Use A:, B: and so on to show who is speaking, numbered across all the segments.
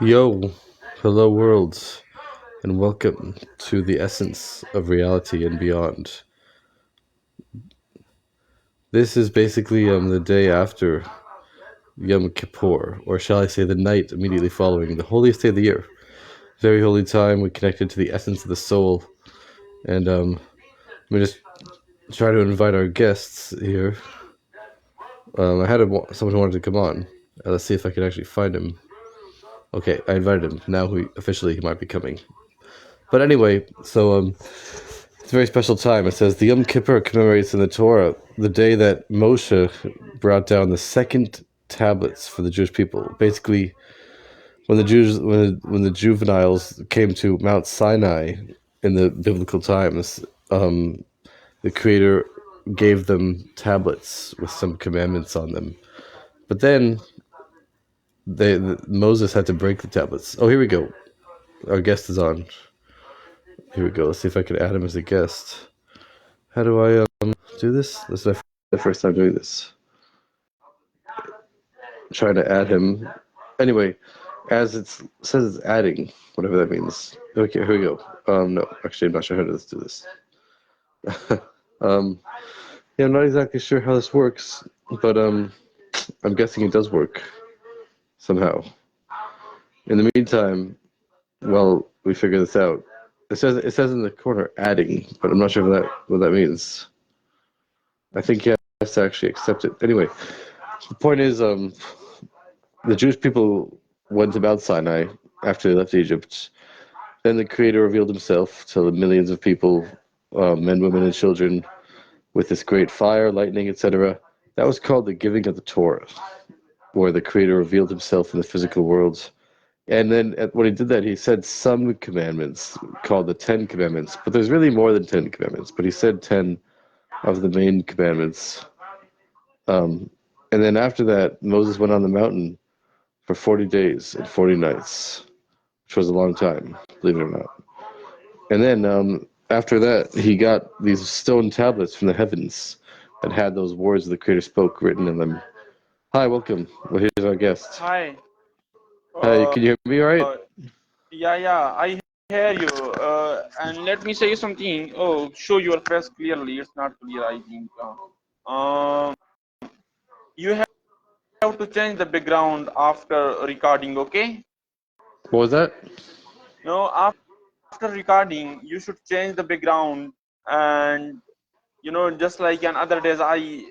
A: Yo, hello worlds, and welcome to the essence of reality and beyond. This is basically the day after Yom Kippur, or shall I say the night immediately following the holiest day of the year. Very holy time. We connected to the essence of the soul, and we just try to invite our guests here. I had someone who wanted to come on. Let's see if I can actually find him. Okay, I invited him. Now he might be coming. But anyway, so it's a very special time. It says the Yom Kippur commemorates in the Torah the day that Moshe brought down the second tablets for the Jewish people. Basically, when the juveniles came to Mount Sinai in the biblical times, the Creator gave them tablets with some commandments on them. But then Moses had to break the tablets. Oh, here we go. Our guest is on. Here we go. Let's see if I can add him as a guest. How do I do this? This is the first time doing this. I'm trying to add him. Anyway, as it says it's adding, whatever that means. Okay, here we go. No, actually, I'm not sure how to do this. Yeah, I'm not exactly sure how this works, but I'm guessing it does work somehow. In the meantime, while we figure this out, it says in the corner adding, but I'm not sure what that means. I think he has to actually accept it. Anyway, the point is, the Jewish people went to Mount Sinai after they left Egypt. Then the Creator revealed himself to the millions of people, men, women, and children, with this great fire, lightning, etc. That was called the giving of the Torah, where the Creator revealed himself in the physical world. And then when he did that, he said some commandments called the 10 Commandments. But there's really more than 10 commandments. But he said 10 of the main commandments. And then after that, Moses went on the mountain for 40 days and 40 nights, which was a long time, believe it or not. And then after that, he got these stone tablets from the heavens that had those words the Creator spoke written in them. Hi, welcome. Well, here's our guest.
B: Hi.
A: Hi, can you hear me all right?
B: Yeah, I hear you. And let me say something. Oh, show your face clearly. It's not clear, I think. You have to change the background after recording, okay?
A: What was that?
B: No, after recording, you should change the background. And, just like in other days, I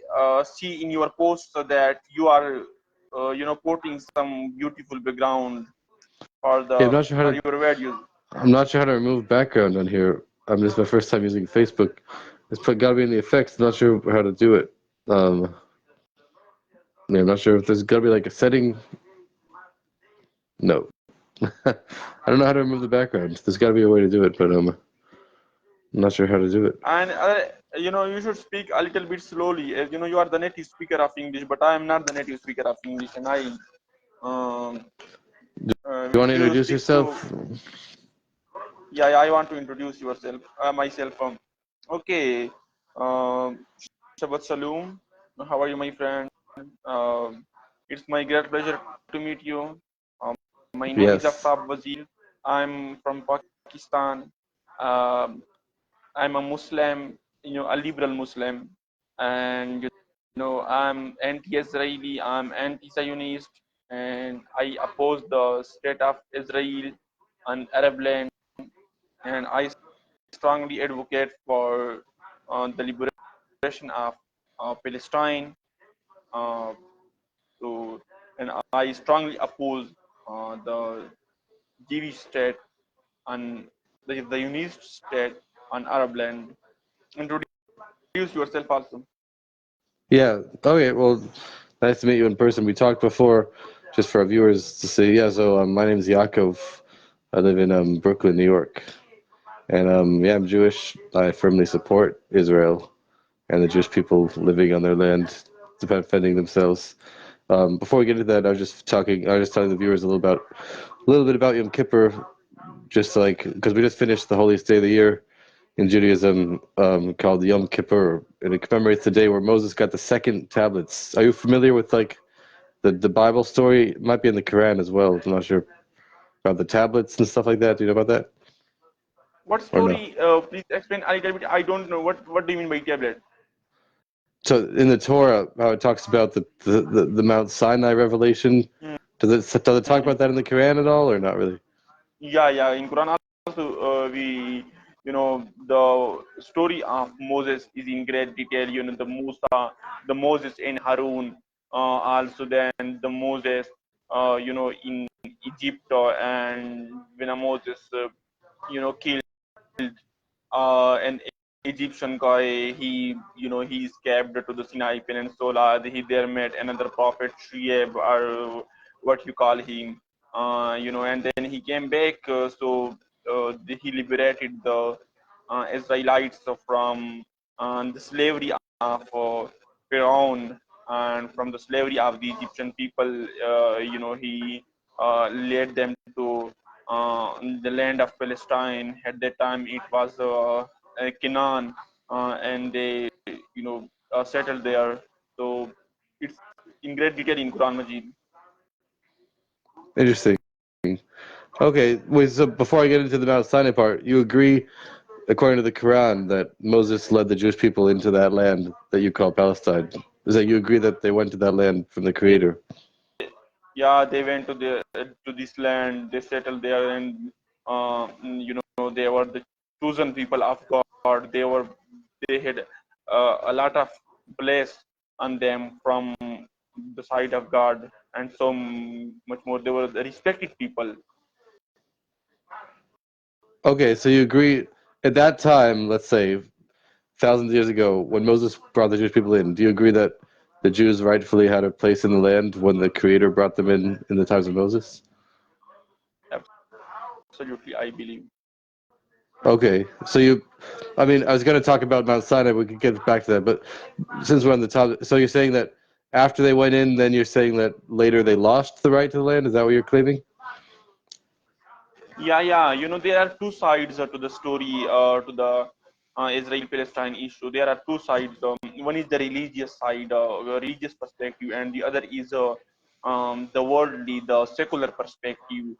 B: see in your post that you are, putting some beautiful background for
A: Yeah,
B: for your videos.
A: I'm not sure how to remove background on here. This is my first time using Facebook. Gotta be in the effects. I'm not sure how to do it. Yeah, I'm not sure if there's gotta be like a setting. No. I don't know how to remove the background. There's gotta be a way to do it, but I'm not sure how to do it.
B: And you should speak a little bit slowly. As you know, you are the native speaker of English, but I am not the native speaker of English, and I
A: You want to
B: wish you
A: introduce
B: speak
A: yourself?
B: Yeah, I want to introduce myself. Okay, Shabbat Shalom. How are you, my friend? It's my great pleasure to meet you. My name is
A: Yes.
B: Aftab Wazir. I'm from Pakistan. Um, I'm a Muslim, a liberal Muslim, and I'm anti-Israeli, I'm anti-Zionist, and I oppose the state of Israel on Arab land, and I strongly advocate for the liberation of Palestine. Uh, and I strongly oppose the Jewish state and the Zionist state on Arab land. Introduce yourself also.
A: Yeah. Okay. Well, nice to meet you in person. We talked before, just for our viewers to see. Yeah. So my name is Yaakov. I live in Brooklyn, New York, and yeah, I'm Jewish. I firmly support Israel and the Jewish people living on their land, defending themselves. Before we get into that, I was just telling the viewers a little bit about Yom Kippur, just like because we just finished the holiest day of the year in Judaism, called Yom Kippur, and it commemorates the day where Moses got the second tablets. Are you familiar with like the Bible story might be in the Quran as well. I'm not sure about the tablets and stuff like that. Do you know about that
B: What
A: or no?
B: story? Please explain a little bit. I don't know. What do you mean by tablet?
A: So in the Torah, how it talks about the Mount Sinai revelation,
B: Hmm.
A: does it talk about that in the Quran at all, or not really?
B: Yeah, yeah. In Quran also, we, the story of Moses is in great detail. The Moses and Harun. Also, then the Moses, in Egypt, and when a Moses, killed an Egyptian guy. He escaped to the Sinai Peninsula. He there met another prophet, Shuaib, or what you call him. And then he came back. He liberated the Israelites from the slavery of Pharaoh, and from the slavery of the Egyptian people. He led them to the land of Palestine. At that time, it was Canaan, and they, settled there. So it's in great detail in Quran Majid.
A: Interesting. Okay, wait. So before I get into the Mount Sinai part, you agree, according to the Quran, that Moses led the Jewish people into that land that you call Palestine? Is that you agree that they went to that land from the
B: Yeah,
A: Creator?
B: they went to this land. They settled there, and they were the chosen people of God. They had a lot of bless on them from the side of God, and so much more. They were the respected people.
A: Okay, so you agree at that time, let's say thousands of years ago, when Moses brought the Jewish people in, do you agree that the Jews rightfully had a place in the land when the Creator brought them in the times of Moses?
B: Absolutely, I believe.
A: Okay, so I mean, I was going to talk about Mount Sinai. We could get back to that, but since we're on the top, so you're saying that after they went in, then you're saying that later they lost the right to the land. Is that what you're claiming?
B: Yeah, yeah. There are two sides to the story, to the Israel-Palestine issue. There are two sides. One is the religious side, religious perspective, and the other is the worldly, the secular perspective.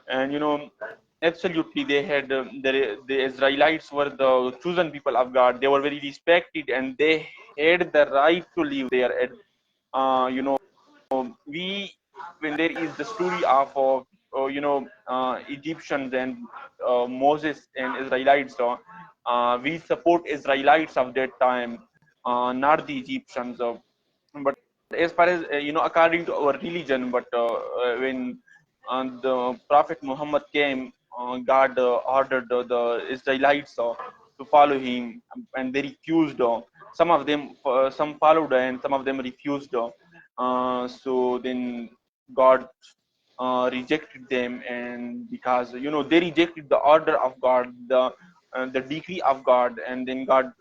B: And absolutely, they had the Israelites were the chosen people of God. They were very respected, and they had the right to live there. And you know, we when there is the story of Egyptians and Moses and Israelites, we support Israelites of that time, not the Egyptians. But as far as according to our religion, but when the Prophet Muhammad came, God ordered the Israelites to follow him, and they refused. Some of them, some followed, and some of them refused. So then God rejected them, and because they rejected the order of God, the decree of God, and then God,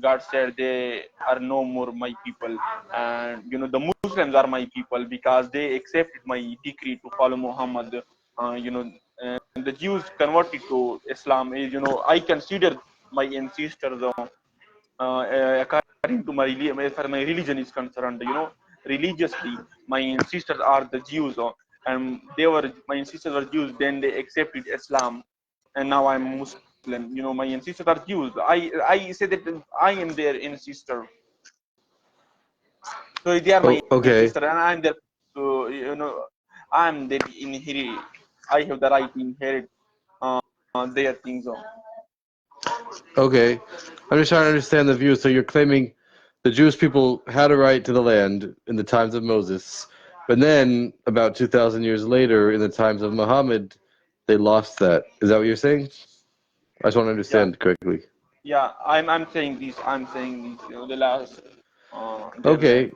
B: God said they are no more my people, and the Muslims are my people because they accepted my decree to follow Muhammad. And the Jews converted to Islam. I consider my ancestors, according to as far as my religion is concerned, religiously, my ancestors are the Jews, and my ancestors were Jews. Then they accepted Islam, and now I'm Muslim. My ancestors are Jews. I say that I am their ancestor, so they are my
A: Oh, okay,
B: ancestor, and I'm their. So I'm their inherit. I have the right to inherit their things.
A: okay. I'm just trying to understand the view. So you're claiming the Jewish people had a right to the land in the times of Moses, but then about 2,000 years later, in the times of Muhammad, they lost that. Is that what you're saying? I just want to
B: Yeah,
A: understand correctly.
B: yeah. I'm saying this. I'm saying this. The last their land.
A: Okay,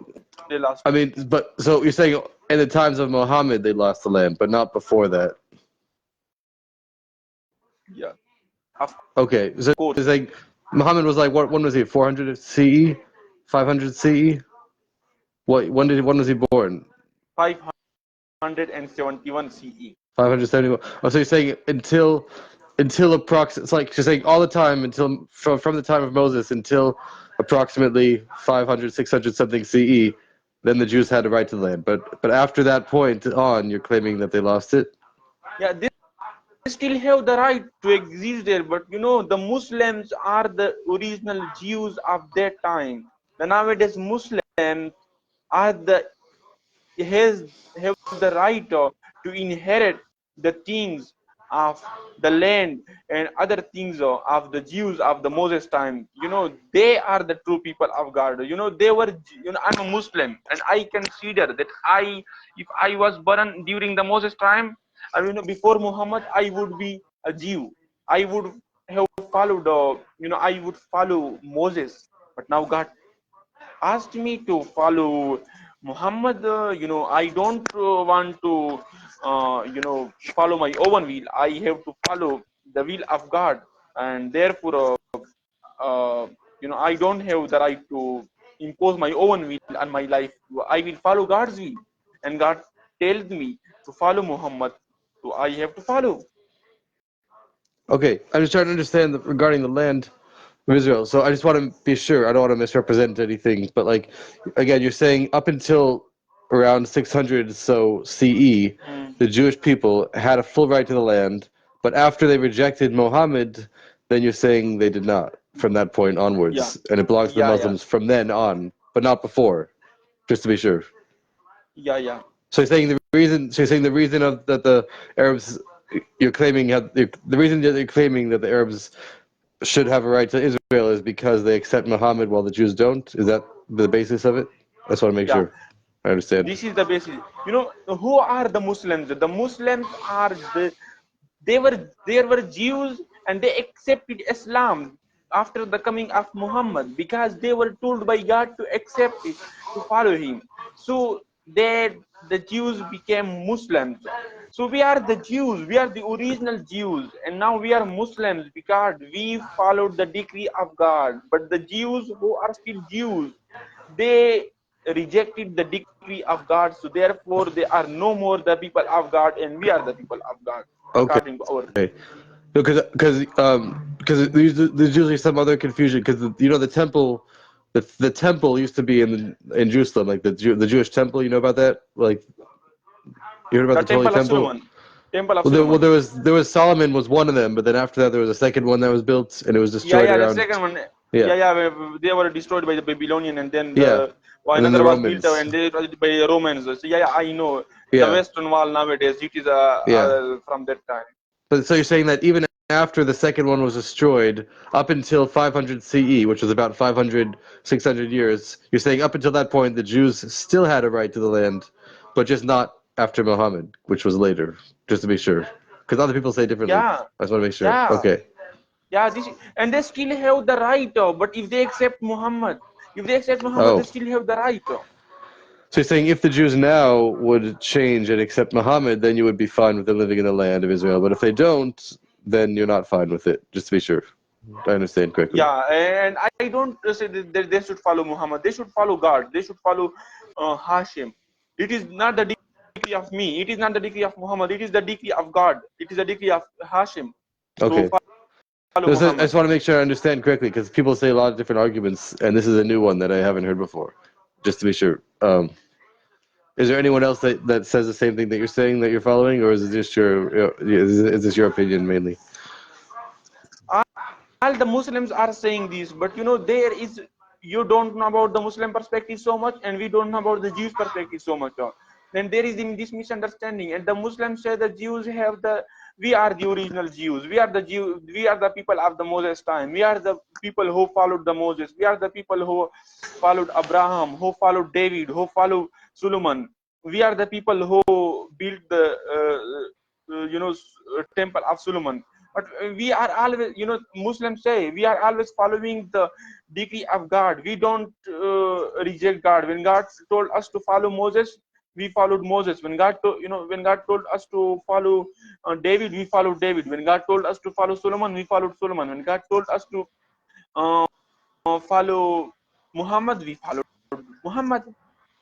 B: They lost.
A: I mean, but so you're saying in the times of Muhammad they lost the land, but not before that.
B: Yeah, of
A: Okay, so
B: course.
A: it's like Muhammad was like what? When was he? 400 CE, 500 CE. When was he born?
B: 571 CE.
A: 571. Oh, so you're saying until approximately. It's like you're saying all the time until from the time of Moses until approximately 500, 600 something CE. then the Jews had a right to the land. But after that point on, you're claiming that they lost it.
B: Yeah, they still have the right to exist there, but the Muslims are the original Jews of that time. The nowadays Muslims are the has have the right to inherit the things of the land and other things of the Jews of the Moses time. They are the true people of God. They were. I'm a Muslim, and I consider that if I was born during the Moses time, before Muhammad, I would be a Jew. I would have followed. I would follow Moses. But now God asked me to follow Muhammad. I don't want to, follow my own will. I have to follow the will of God, and therefore, I don't have the right to impose my own will on my life. I will follow God's will, and God tells me to follow Muhammad, so I have to follow.
A: Okay, I'm just trying to understand regarding the land of Israel. So I just want to be sure. I don't want to misrepresent anything. But like, again, you're saying up until around 600 so CE,
B: Mm.
A: the Jewish people had a full right to the land. But after they rejected Mohammed, then you're saying they did not from that point
B: Yeah,
A: onwards, and it belongs to the
B: yeah, yeah,
A: Muslims from then on, but not before. Just to be sure.
B: yeah, yeah.
A: So you're saying the reason. So you're saying the reason of that the Arabs you're claiming have the reason that you're claiming that the Arabs should have a right to Israel is because they accept Muhammad while the Jews don't? Is that the basis of it? I just want to make
B: Yeah.
A: sure I understand.
B: This is the basis. Who are the Muslims? The Muslims are there were Jews, and they accepted Islam after the coming of Muhammad, because they were told by God to accept it, to follow him. So the Jews became Muslims. So we are the Jews, we are the original Jews, and now we are Muslims because we followed the decree of God. But the Jews who are still Jews, they rejected the decree of God, so therefore they are no more the people of God, and we are the people of God
A: Okay.
B: according to our.
A: Because there's usually some other confusion because the temple the temple used to be in Jerusalem, like the Jewish temple. You know about that? Like you heard about
B: The
A: the Holy
B: temple of
A: Temple?
B: Solomon. Temple of
A: Well,
B: Solomon.
A: there was Solomon was one of them, but then after that there was a second one that was built and it was
B: Yeah,
A: destroyed
B: yeah. The
A: around.
B: second one.
A: Yeah,
B: Yeah, yeah. They were destroyed by the Babylonian, and then
A: yeah, and then
B: another
A: the
B: was built,
A: Romans.
B: and they by the Romans. So yeah, yeah, I know. The
A: Yeah,
B: Western Wall nowadays, it is
A: yeah.
B: from that time.
A: So you're saying that even after the second one was destroyed, up until 500 CE, which was about 500, 600 years, you're saying up until that point, the Jews still had a right to the land, but just not after Muhammad, which was later, just to be sure. Because other people say differently.
B: Yeah,
A: I just want to make sure.
B: yeah.
A: Okay.
B: Yeah, and they still have the right, but if they accept Muhammad, they
A: Oh.
B: still have the right.
A: So you're saying if the Jews now would change and accept Muhammad, then you would be fine with them living in the land of Israel. But if they don't, then you're not fine with it, just to be sure. I understand correctly.
B: Yeah, and I don't say that they should follow Muhammad. They should follow God. They should follow Hashim. It is not the decree of me. It is not the decree of Muhammad. It is the decree of God. It is the decree of Hashim. So
A: Okay.
B: follow
A: I
B: Muhammad.
A: just want to make sure I understand correctly because people say a lot of different arguments, and this is a new one that I haven't heard before. Just to be sure. Is there anyone else that says the same thing that you're saying that you're following, or is it just is this your opinion mainly?
B: All the Muslims are saying this, but there is, you don't know about the Muslim perspective so much, and we don't know about the Jewish perspective so much. Then there is this misunderstanding, and the Muslims say the Jews have we are the original Jews. We are the We are the people of the Moses time. We are the people who followed the Moses. We are the people who followed Abraham, who followed David, who followed Solomon. We are the people who built the temple of Solomon. But we are always, Muslims say we are always following the decree of God. We don't reject God. When God told us to follow Moses, we followed Moses. When when God told us to follow David, we followed David. When God told us to follow Solomon, we followed Solomon. When God told us to uh, follow Muhammad, we followed Muhammad.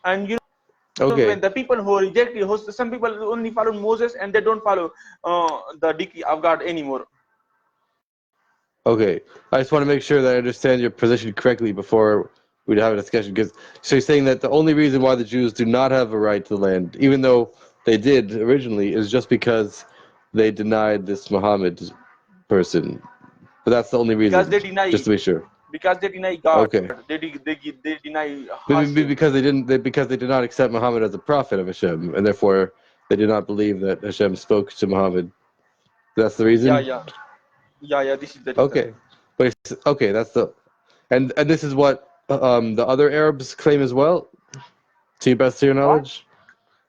B: And when
A: Okay.
B: the people who reject it, some people only follow Moses, and they don't follow the decree of God anymore.
A: Okay. I just want to make sure that I understand your position correctly before we'd have a discussion. Because so you're saying that the only reason why the Jews do not have a right to the land, even though they did originally, is just because they denied this Muhammad person. But that's the only
B: because
A: reason,
B: they deny
A: just to be sure.
B: God.
A: Okay.
B: They deny
A: Maybe
B: Hashem.
A: because because they did not accept Muhammad as a prophet of Hashem, and therefore they did not believe that Hashem spoke to Muhammad. That's the
B: Yeah,
A: reason.
B: yeah, yeah. This is the reason.
A: Okay, but okay, that's the, and this is what the other Arabs claim as well. To your best of your
B: What?
A: knowledge,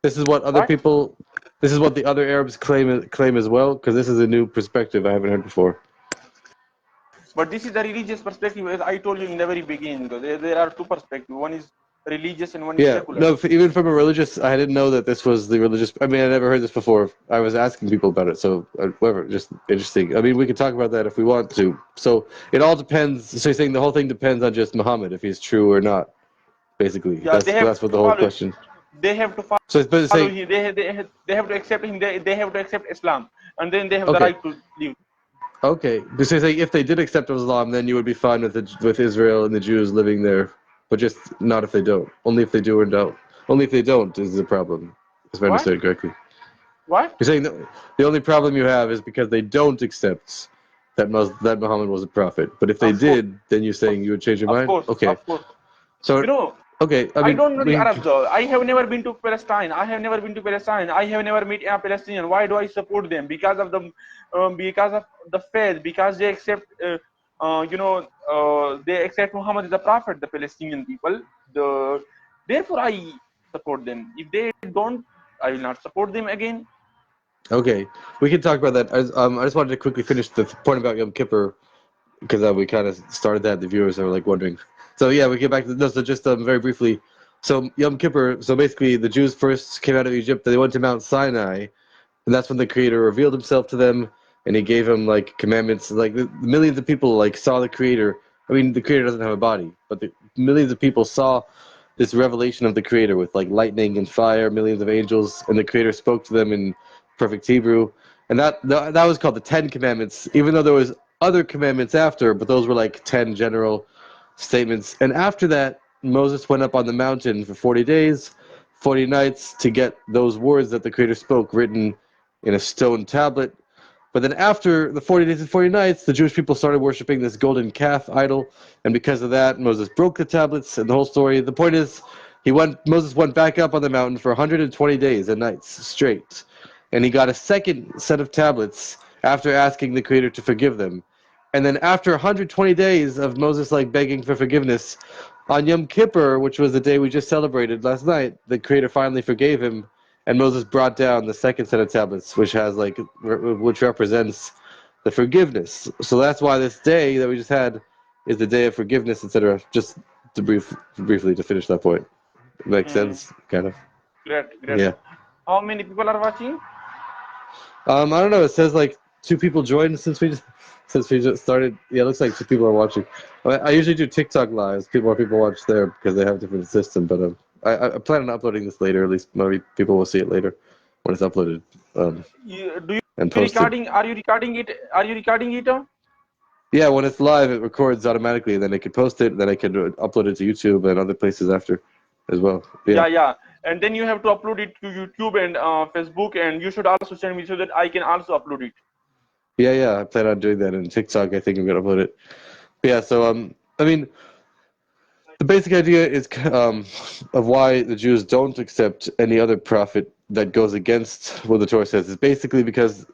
A: this is what other
B: What?
A: people, this is what the other Arabs claim as well. Because this is a new perspective I haven't heard before.
B: But this is the religious perspective, as I told you in the very beginning. There are two perspectives. One is religious and one is
A: Yeah,
B: secular.
A: no, even from a religious, I didn't know that this was the religious. I mean, I never heard this before. I was asking people about it, so whatever, just interesting. I mean, we can talk about that if we want to. So it all depends. So you're saying the whole thing depends on just Muhammad, if he's true or not, basically.
B: Yeah, they have
A: That's what
B: to
A: the whole
B: follow.
A: question.
B: They have to
A: So but it's
B: follow
A: saying,
B: him. They have to accept him. They have to accept Islam, and then they have the
A: okay,
B: right to live.
A: okay. So you're saying if they did accept Islam, then you would be fine with Israel and the Jews living there, but just not if they don't. Only if they do or don't. Only if they don't is the problem, if I
B: What?
A: understood correctly.
B: What?
A: You're saying that the only problem you have is because they don't accept that that Muhammad was a prophet. But if they
B: Of course,
A: did, then you're saying you would change your
B: of
A: mind?
B: course,
A: Okay.
B: of course.
A: So,
B: You know,
A: okay. I
B: I
A: mean,
B: don't know the Arabs though. I have never been to Palestine. I have never been to Palestine. I have never met a Palestinian. Why do I support them? Because of the faith. Because they accept, they accept Muhammad as a prophet. The Palestinian people. Therefore I support them. If they don't, I will not support them again.
A: okay. We can talk about that. I just wanted to quickly finish the point about Yom Kippur because we kind of started that. The viewers are like wondering. So yeah, we get back to this. So just very briefly. So Yom Kippur. So basically, the Jews first came out of Egypt. They went to Mount Sinai, and that's when the Creator revealed Himself to them, and He gave them like commandments. Like the millions of people like saw the Creator. I mean, the Creator doesn't have a body, but the millions of people saw this revelation of the Creator with like lightning and fire, millions of angels, and the Creator spoke to them in perfect Hebrew, and that was called the Ten Commandments. Even though there was other commandments after, but those were like 10 general statements. And after that, Moses went up on the mountain for 40 days, 40 nights to get those words that the Creator spoke written in a stone tablet. But then after the 40 days and 40 nights, the Jewish people started worshiping this golden calf idol. And because of that, Moses broke the tablets and the whole story. The point is, Moses went back up on the mountain for 120 days and nights straight. And he got a second set of tablets after asking the Creator to forgive them. And then after 120 days of Moses like begging for forgiveness, on Yom Kippur, which was the day we just celebrated last night, the Creator finally forgave him, and Moses brought down the second set of tablets, which which represents the forgiveness. So that's why this day that we just had is the day of forgiveness, etc. Just to briefly to finish that point. Makes
B: Hmm.
A: sense, kind of.
B: Great, great.
A: Yeah.
B: How many people are watching?
A: I don't know. It says like 2 people joined since we just started. Yeah, it looks like 2 people are watching. I usually do TikTok lives. More people watch there because they have a different system. But I plan on uploading this later. At least maybe people will see it later when it's uploaded
B: Do you
A: and posted.
B: recording? Are you recording it? Are you recording it?
A: Yeah, when it's live, it records automatically, and then I can post it. Then I can upload it to YouTube and other places after, as well. Yeah.
B: Yeah, yeah. And then you have to upload it to YouTube and Facebook, and you should also send me so that I can also upload it.
A: Yeah. I plan on doing that. And TikTok, I think I'm gonna upload it. But yeah. So I mean, the basic idea is of why the Jews don't accept any other prophet that goes against what the Torah says is basically because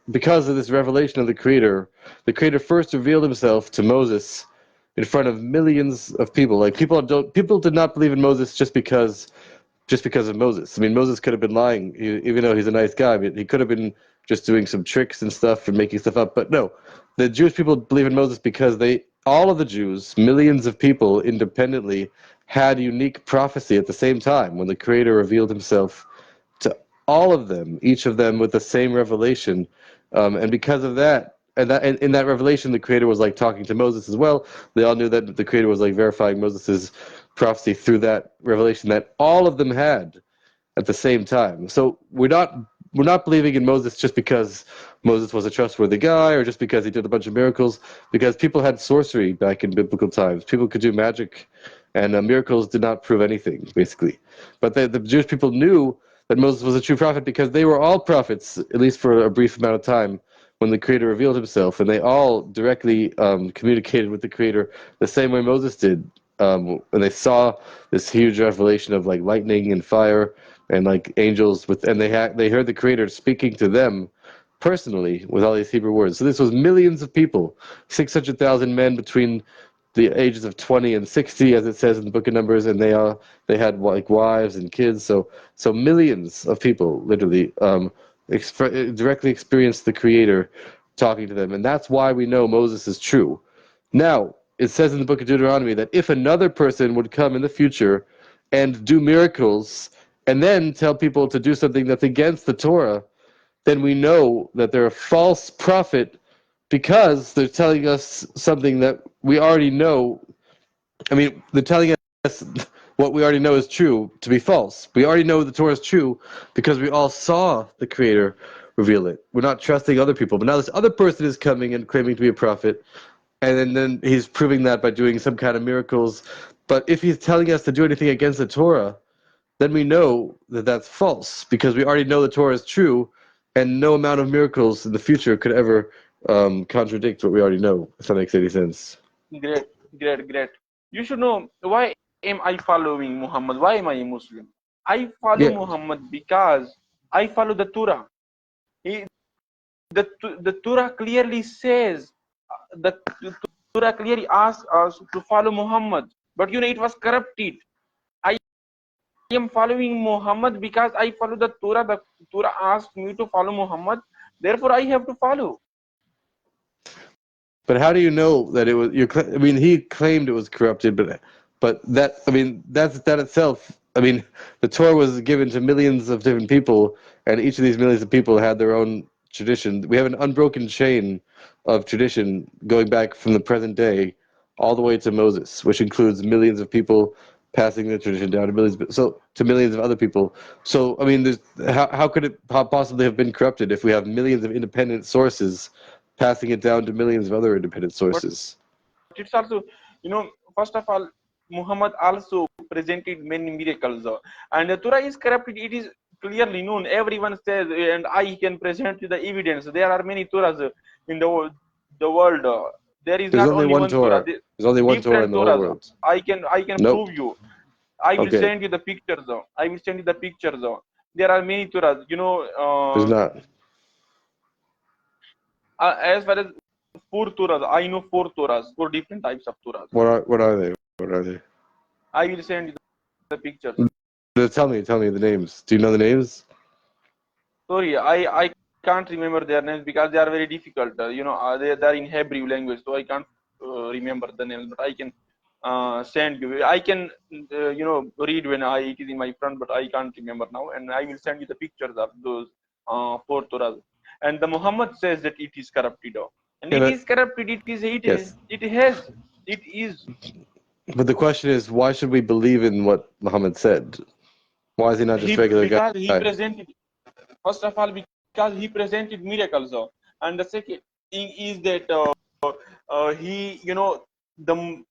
A: of this revelation of the Creator. The Creator first revealed Himself to Moses in front of millions of people. Like people did not believe in Moses just because of Moses. I mean, Moses could have been lying, even though he's a nice guy. But he could have been just doing some tricks and stuff and making stuff up. But no, the Jewish people believe in Moses because all of the Jews, millions of people independently, had unique prophecy at the same time when the Creator revealed Himself to all of them, each of them with the same revelation. And because of that, and in that revelation, the Creator was like talking to Moses as well. They all knew that the Creator was like verifying Moses's prophecy through that revelation that all of them had at the same time. So we're not believing in Moses just because Moses was a trustworthy guy or just because he did a bunch of miracles, because people had sorcery back in biblical times. People could do magic and miracles did not prove anything, basically. But the Jewish people knew that Moses was a true prophet because they were all prophets, at least for a brief amount of time, when the Creator revealed himself, and they all directly communicated with the Creator the same way Moses did. When they saw this huge revelation of like lightning and fire and like angels and they heard the Creator speaking to them personally with all these Hebrew words. So this was millions of people, 600,000 men between the ages of 20 and 60, as it says in the Book of Numbers, and they had like wives and kids. So millions of people literally directly experienced the Creator talking to them, and that's why we know Moses is true. Now, it says in the Book of Deuteronomy that if another person would come in the future and do miracles and then tell people to do something that's against the Torah, then we know that they're a false prophet because they're telling us something that we already know. I mean, they're telling us what we already know is true to be false. We already know the Torah is true because we all saw the Creator reveal it. We're not trusting other people. But now this other person is coming and claiming to be a prophet, and then he's proving that by doing some kind of miracles. But if he's telling us to do anything against the Torah, then we know that that's false because we already know the Torah is true, and no amount of miracles in the future could ever contradict what we already know, if that makes any sense.
B: Great, great, great. You should know why am I following Muhammad? Why am I a Muslim? I follow Muhammad because I follow the Torah. The Torah clearly says, the Torah clearly asks us to follow Muhammad, but it was corrupted. I am following Muhammad because I follow the Torah. The Torah asked me to follow Muhammad, therefore I have to follow.
A: But how do you know that it was? I mean, he claimed it was corrupted, but that that itself. I mean, the Torah was given to millions of different people, and each of these millions of people had their own tradition. We have an unbroken chain of tradition going back from the present day all the way to Moses, which includes millions of people passing the tradition down to millions of other people. So, I mean, how could it possibly have been corrupted if we have millions of independent sources passing it down to millions of other independent sources?
B: But it's also, first of all, Muhammad also presented many miracles, and the Torah is corrupted. It is clearly known. Everyone says, and I can present you the evidence. There are many Torahs in the world. There is
A: There's
B: not
A: only
B: only
A: one
B: one Torah.
A: Torah. There's only one Torah in
B: Different
A: the whole
B: Torahs.
A: world.
B: I can
A: Nope.
B: prove you. I will
A: Okay.
B: send you the pictures. I will send you the pictures. There are many Torahs.
A: There's not.
B: As far as 4 Torahs, I know 4 Torahs, 4 different types of Torahs.
A: What are they? What are they?
B: I will send you the pictures.
A: Tell me the names. Do you know the names?
B: Sorry, I can't remember their names because they are very difficult. They're in Hebrew language, so I can't remember the names. But I can send you. I can read when it is in my front, but I can't remember now. And I will send you the pictures of those 4 Torahs. And the Muhammad says that it is corrupted, and it is corrupted. It is.
A: But the question is, why should we believe in what Muhammad said? Why is he not just a regular guy?
B: Because he presented. First of all, because he presented miracles, and the second thing is that he, the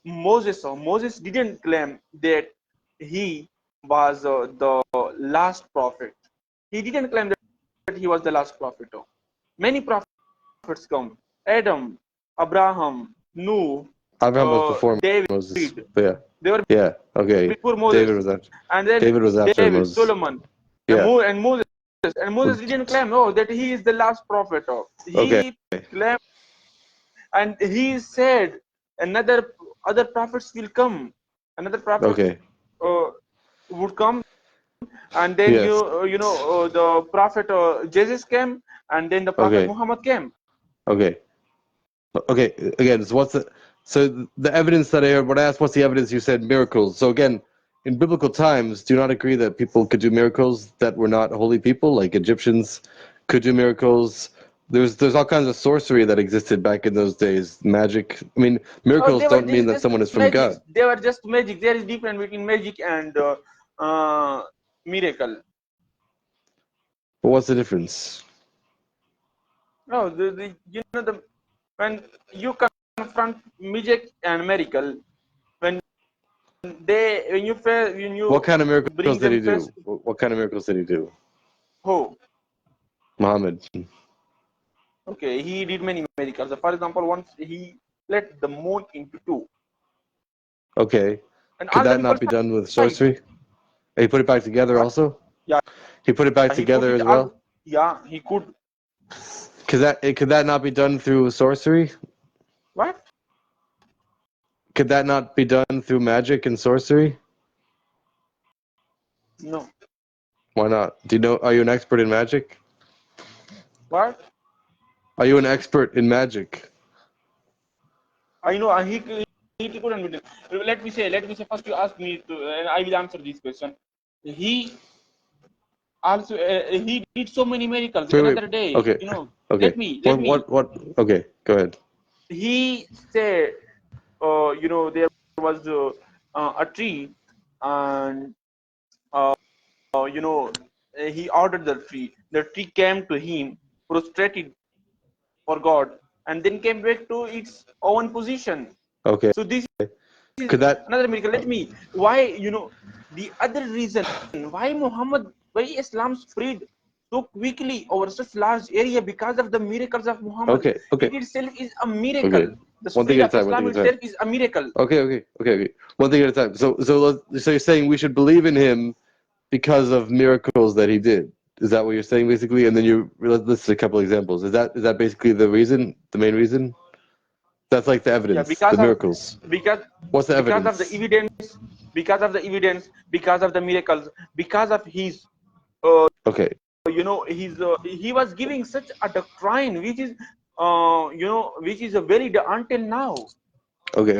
B: Moses didn't claim that he was the last prophet. He didn't claim that he was the last prophet. Many prophets come: Adam, Abraham, Noah,
A: Abraham was before
B: David.
A: Moses. Yeah.
B: They were
A: Yeah. Okay.
B: before Moses.
A: David was after.
B: And then
A: David was after
B: David,
A: Moses.
B: Solomon,
A: Yeah.
B: and Moses. And Moses didn't claim that he is the last prophet. He claimed, and he said other prophets will come. Another prophet would come, and then the prophet Jesus came, and then the prophet Muhammad came.
A: Okay. Again, so the evidence that I heard when I asked what's the evidence, you said miracles. So again, in biblical times, do you not agree that people could do miracles that were not holy people, like Egyptians could do miracles? There's all kinds of sorcery that existed back in those days. Magic. I mean, miracles don't mean that someone is from God.
B: They were just magic. There is difference between magic and miracle.
A: But what's the difference?
B: No, when you confront magic and miracle, when when you
A: What kind of miracles
B: bring
A: did
B: them
A: he do?
B: first.
A: What kind of miracles did he do?
B: Oh,
A: Muhammad.
B: okay, he did many miracles. For example, once he split the moon into two,
A: Okay.
B: and
A: Could
B: all the
A: that
B: people
A: not be done with
B: died.
A: sorcery? He put it back together
B: What?
A: also?
B: Yeah,
A: He put it back
B: he put
A: together
B: it
A: as
B: all.
A: well?
B: Yeah, he could.
A: Could that not be done through sorcery?
B: What?
A: Could that not be done through magic and sorcery?
B: No.
A: Why not? Do you know, are you an expert in magic?
B: What?
A: Are you an expert in magic?
B: I know he couldn't be done. Let me say first you ask me to, and I will answer this question. He also he did so many miracles.
A: Wait.
B: Another day,
A: Okay.
B: let
A: Okay.
B: let me.
A: Okay, go ahead.
B: He said, there was a tree, and uh, he ordered the tree. The tree came to him, prostrated for God, and then came back to its own position.
A: Okay.
B: So this is
A: Could that,
B: another miracle. Let me. Why, the other reason why Islam spread so quickly over such large area because of the miracles of Muhammad.
A: okay.
B: It itself is a miracle.
A: Okay.
B: The
A: One thing
B: spread
A: at a
B: of
A: time, one thing
B: Islam
A: at a time.
B: itself is a miracle.
A: Okay. One thing at a time. So you're saying we should believe in him because of miracles that he did. Is that what you're saying basically? And then you list a couple examples. Is that basically the reason, the main reason? That's like the
B: Yeah,
A: evidence, the miracles.
B: because
A: What's the
B: because of the
A: evidence?
B: evidence, because of the miracles, because of his
A: Okay.
B: he was giving such a doctrine which is which is a very until now.
A: Okay.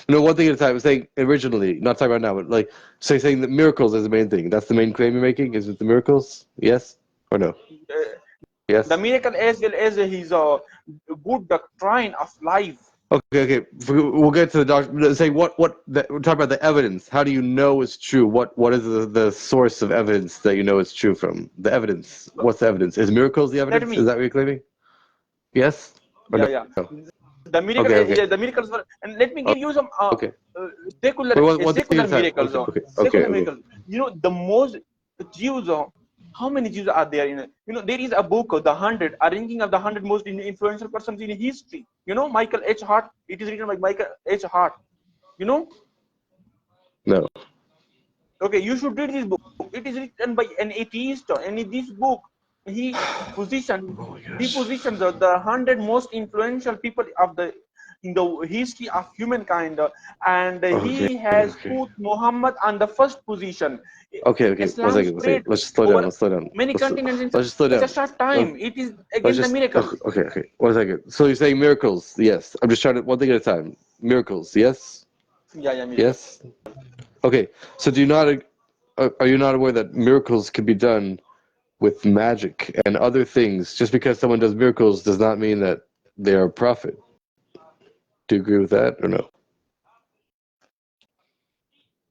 A: No, one thing at a time. I'm saying originally, not talking about now, but like, so you're saying that miracles is the main thing. That's the main claim you're making? Is it the miracles? Yes or no?
B: Uh, the
A: Yes?
B: miracle as well as his good doctrine of life.
A: Okay. We'll get to the doctor. Say we're talking about the evidence. How do you know it's true? What is the source of evidence that you know it's true from? The evidence. What's the evidence? Is miracles the
B: Let
A: evidence? Is
B: me.
A: that what you're claiming? Yes or
B: Yeah.
A: no?
B: The miracle,
A: Okay.
B: the miracles were, and let me give you some
A: Okay.
B: secular
A: Wait, one thing at a time.
B: miracles. Secular
A: Okay.
B: miracles. The most Jews. How many Jews are there in? There is a book, The 100, a ranking of the 100 most influential persons in history. Michael H. Hart. It is written by Michael H. Hart. You know.
A: No.
B: Okay, you should read this book. It is written by an atheist, and in this book, he positions
A: Oh my
B: he
A: gosh.
B: positions the 100 most influential people of the in the history of humankind, and
A: Okay.
B: he has put Muhammad on the first position.
A: Okay. One
B: Islam
A: second.
B: spread
A: Let's just slow down.
B: over
A: Let's slow down.
B: many continents in
A: Let's just slow
B: such a
A: down.
B: short
A: Let's,
B: time. It is
A: let's
B: again the
A: just.
B: miracle.
A: Okay. 1 second. So you're saying miracles? Yes. I'm just trying to one thing at a time. Miracles? Yes.
B: Yeah, miracle.
A: Yes. Okay. So do you not? Are you not aware that miracles can be done with magic and other things? Just because someone does miracles does not mean that they are a prophet. Do you agree with that or no?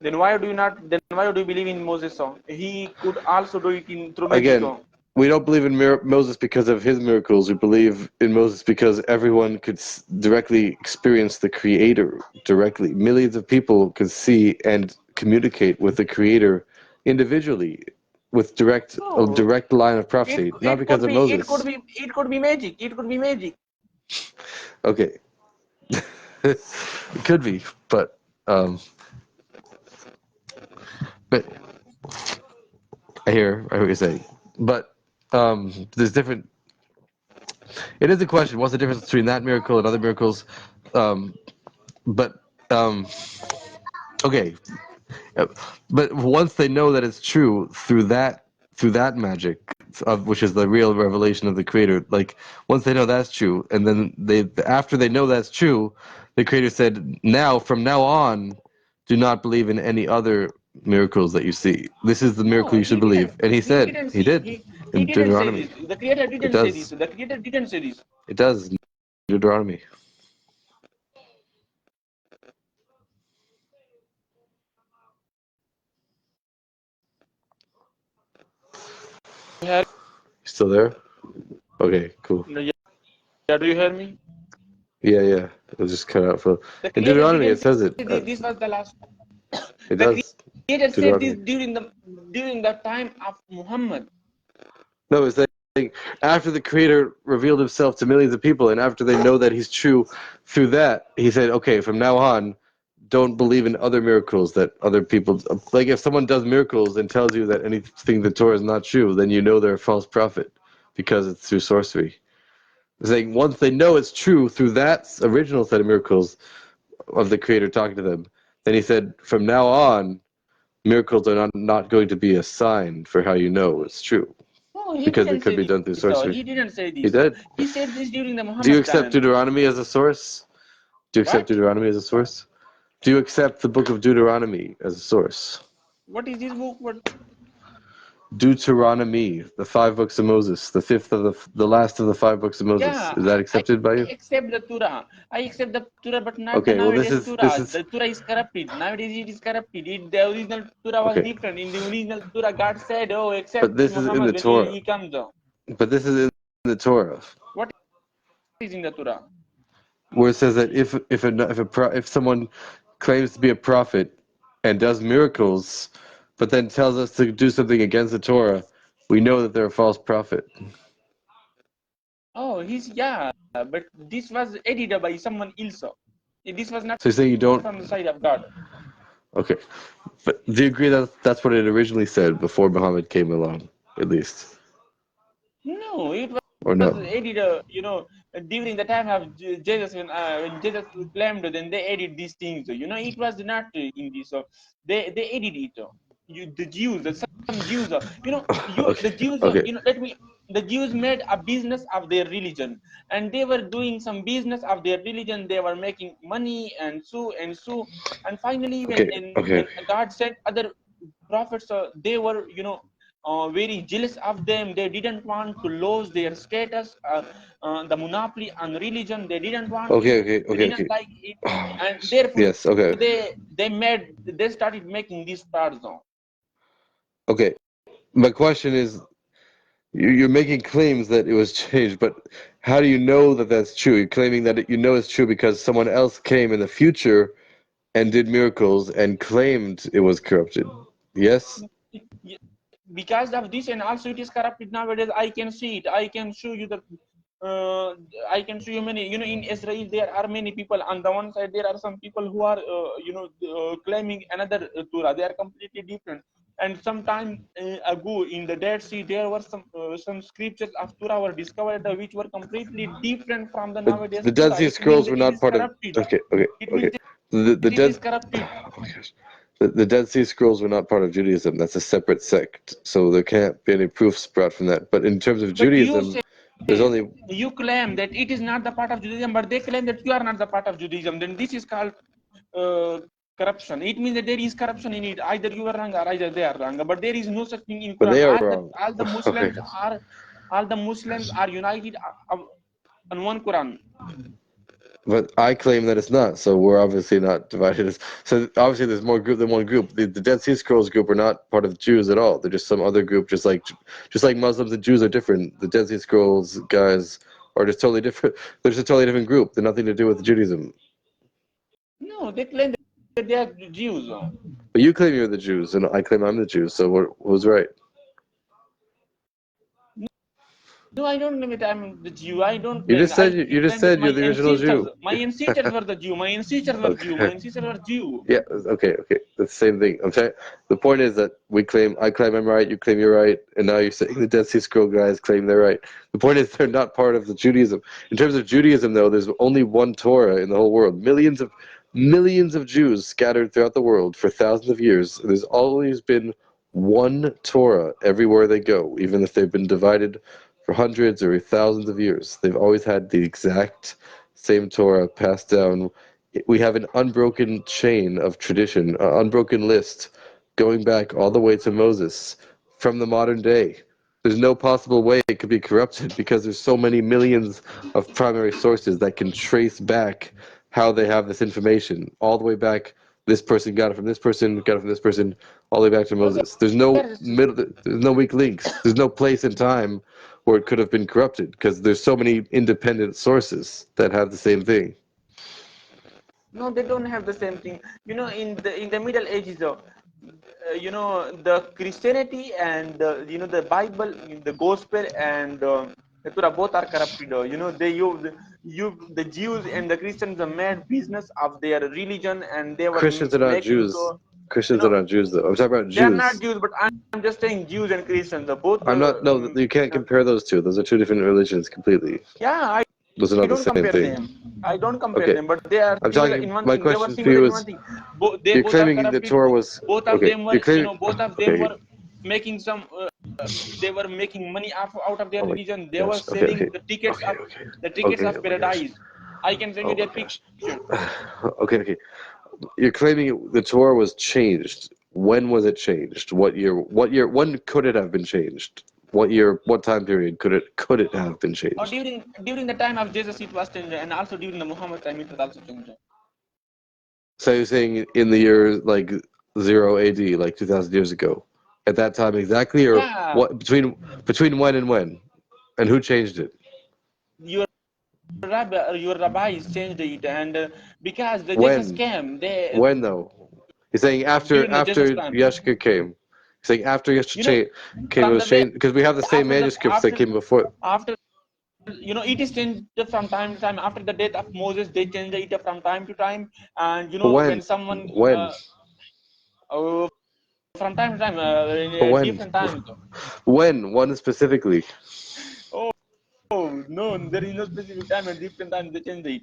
B: Then why do you not? Then why do you believe in Moses? He could also do it through magic.
A: Again, we don't believe in Moses because of his miracles. We believe in Moses because everyone could directly experience the Creator directly. Millions of people could see and communicate with the Creator individually with a
B: No,
A: direct line of
B: it
A: prophecy, not
B: it
A: because
B: could
A: of
B: be it could
A: Moses.
B: be it could be magic. It could be magic.
A: Okay, it could be, um, but I hear what you're saying. But there's different. It is a question. What's the difference between that miracle and other miracles? Um, but okay, but once they know that it's true through that magic of which is the real revelation of the Creator, like once they know that's true, and then after they know that's true, the Creator said, "Now from now on, do not believe in any other miracles that you see. This is the
B: No,
A: miracle you should believe." And he
B: he
A: said,
B: didn't
A: he
B: see
A: did
B: he
A: in
B: didn't say
A: Deuteronomy.
B: this. The creator
A: It
B: didn't say this.
A: does.
B: The creator didn't say this.
A: It does in Deuteronomy.
B: Yeah,
A: You still there? Okay, cool.
B: do you hear me?
A: Yeah. It'll just cut out for.
B: The
A: In
B: creator
A: Deuteronomy,
B: didn't
A: it says it.
B: say this was the last.
A: It
B: The
A: does.
B: Creator said this
A: Deuteronomy.
B: during the time of Muhammad.
A: No, it's like after the Creator revealed Himself to millions of people, and after they know that He's true through that, He said, "Okay, from now on, don't believe in other miracles that other people like. If someone does miracles and tells you that anything the Torah is not true, then you know they're a false prophet because it's through sorcery." It's like once they know it's true through that original set of miracles of the Creator talking to them, then He said, "From now on, miracles are not going to be a sign for how you know it's true."
B: No, he
A: Because it
B: didn't
A: could
B: say
A: be done through
B: this. So
A: sorcery.
B: he didn't say
A: He
B: this. So
A: did.
B: he said this during the
A: Do you
B: Muhammad
A: accept
B: time.
A: Deuteronomy as a source? Do you accept
B: What?
A: Deuteronomy as a source? Do you accept the book of Deuteronomy as a source?
B: What is this book? What?
A: Deuteronomy, the 5 books of Moses, the fifth of the last of the 5 books of Moses.
B: Yeah,
A: Is that
B: I
A: accepted by you?
B: accept the Torah. I accept the Torah, but not the
A: Okay, well
B: nowadays
A: this
B: Torah.
A: is
B: The Torah is corrupted. Nowadays it is corrupted. The original Torah was
A: okay.
B: different. In the original Torah, God said, "Oh,
A: But
B: accept
A: this is in
B: Muhammad
A: the
B: when
A: Torah.
B: he comes."
A: But this is in the Torah,
B: What is in the Torah?
A: where it says that if someone claims to be a prophet and does miracles, but then tells us to do something against the Torah, we know that they're a false prophet.
B: Oh, but this was edited by someone else. This was not
A: So you're saying you don't?
B: from the side of God.
A: Okay, but do you agree that that's what it originally said before Muhammad came along, at least,
B: No, it was
A: or no?
B: edited. During the time of Jesus, when Jesus claimed, then they added these things. It was not in this. So they edited it. The Jews, some Jews. The
A: Okay,
B: Jews.
A: okay,
B: The Jews made a business of their religion, and they were doing some business of their religion. They were making money and so and so, and finally,
A: okay, okay.
B: when God sent other prophets, they were very jealous of them. They didn't want to lose their status, the monopoly on religion. They didn't want it.
A: Okay, okay,
B: They
A: okay,
B: didn't
A: okay.
B: like it, and therefore
A: Yes, okay,
B: they started making this stars now.
A: okay. My question is, you're making claims that it was changed, but how do you know that that's true? You're claiming that you know it's true because someone else came in the future and did miracles and claimed it was corrupted. Yes?
B: Because of this, and also it is corrupted nowadays. I can see it. I can show you uh, I can show you many. In Israel there are many people. On the one side there are some people who are claiming another Torah. They are completely different. And some time ago in the Dead Sea there were some scriptures of Torah were discovered, which were completely different from the nowadays
A: The Dead
B: Torah.
A: Sea
B: It means
A: Scrolls were
B: that it
A: not
B: is
A: part of.
B: corrupted.
A: Okay, okay,
B: It means
A: okay.
B: that
A: The
B: it is
A: Dead.
B: corrupted.
A: Oh my gosh. The Dead Sea Scrolls were not part of Judaism. That's a separate sect, so there can't be any proofs brought from that. But in terms of
B: But you
A: Judaism,
B: say,
A: there's only.
B: you claim that it is not the part of Judaism, but they claim that you are not the part of Judaism. Then this is called uh, corruption. It means that there is corruption in it. Either you are wrong or either they are wrong. But there is no such thing in
A: But
B: Quran.
A: they are wrong.
B: All the
A: Okay.
B: Muslims are united on one Quran.
A: But I claim that it's not, so we're obviously not divided. So obviously there's more group than one group. The Dead Sea Scrolls group are not part of Jews at all. They're just some other group, just like Muslims and Jews are different. The Dead Sea Scrolls guys are just totally different. They're just a totally different group. They're nothing to do with Judaism.
B: No, they claim that they are Jews.
A: But you claim you're the Jews, and I claim I'm the Jew. So who's right?
B: No, I don't claim that I'm the Jew. I don't
A: You
B: claim.
A: just said
B: I
A: you just
B: claim that
A: said you're the original Jew.
B: my ancestors were the Jew. My ancestors were Jew. My
A: Okay.
B: ancestors were Jew.
A: Yeah. Okay. Okay. That's the same thing. I'm saying the point is that I claim I'm right. You claim you're right, and now you're saying the Dead Sea Scroll guys claim they're right. The point is they're not part of the Judaism. In terms of Judaism, though, there's only one Torah in the whole world. Millions of Jews scattered throughout the world for thousands of years. There's always been one Torah everywhere they go, even if they've been divided for hundreds or thousands of years. They've always had the exact same Torah passed down. We have an unbroken chain of tradition, an unbroken list going back all the way to Moses from the modern day. There's no possible way it could be corrupted because there's so many millions of primary sources that can trace back how they have this information all the way back. This person got it from this person, got it from this person, all the way back to
B: No,
A: Moses. There's no middle. There's no weak links. There's no place in time where it could have been corrupted because there's so many independent sources that have the same thing.
B: No, they don't have the same thing. In the Middle Ages, the Christianity and the Bible, the Gospel and the Torah both are corrupted. They the Jews and the Christians made business of their religion, and they were
A: Christians are not
B: making
A: Jews. Christians are not Jews, though. I'm talking about
B: they are not
A: Jews.
B: Jews, but I'm just saying Jews and Christians. Both.
A: I'm not. No, you can't compare those two. Those are two different religions completely.
B: Yeah,
A: Those are
B: I
A: not the
B: don't
A: same
B: compare
A: thing.
B: them. I don't compare
A: Okay.
B: them, but they are
A: I'm
B: similar
A: talking.
B: in one
A: My
B: thing. They were
A: question for
B: similar
A: you
B: in one
A: is:
B: thing. They
A: you're
B: both are
A: claiming the
B: corrupted.
A: Torah was
B: Both of
A: okay.
B: them were,
A: You're claiming.
B: both of them
A: Okay.
B: were making some. They were making money out of their
A: Oh my
B: religion. They were
A: gosh. Okay.
B: selling
A: Okay.
B: the tickets
A: Okay.
B: of
A: Okay.
B: the tickets
A: Okay.
B: of
A: Oh my gosh.
B: paradise. I can send you
A: Oh my
B: their
A: gosh.
B: picture.
A: Okay. Okay. You're claiming the Torah was changed. When was it changed? What year? What year? When could it have been changed? What year? What time period could it have been
B: Or
A: changed?
B: during the time of Jesus, it was changed, and also during the Muhammad time, it was also changed.
A: So you're saying in the year like 0 AD, like 2,000 years ago, at that time exactly, or
B: Yeah,
A: what between when and when, and who changed it?
B: your your rabbis changed it, and because the Jesus
A: When?
B: came, they
A: When though? He's saying after
B: during the Jesus time.
A: Yeshua came. He's saying after
B: You know,
A: Yeshua came, it
B: from
A: was
B: the day
A: changed because we have the same
B: after the
A: manuscripts that came before.
B: after it is changed from time to time. After the death of Moses, they changed it from time to time. And
A: When?
B: when someone
A: When?
B: uh, from time to time, in
A: When?
B: different times.
A: When? When specifically?
B: Oh, oh no, there is no specific time. At different times they change it.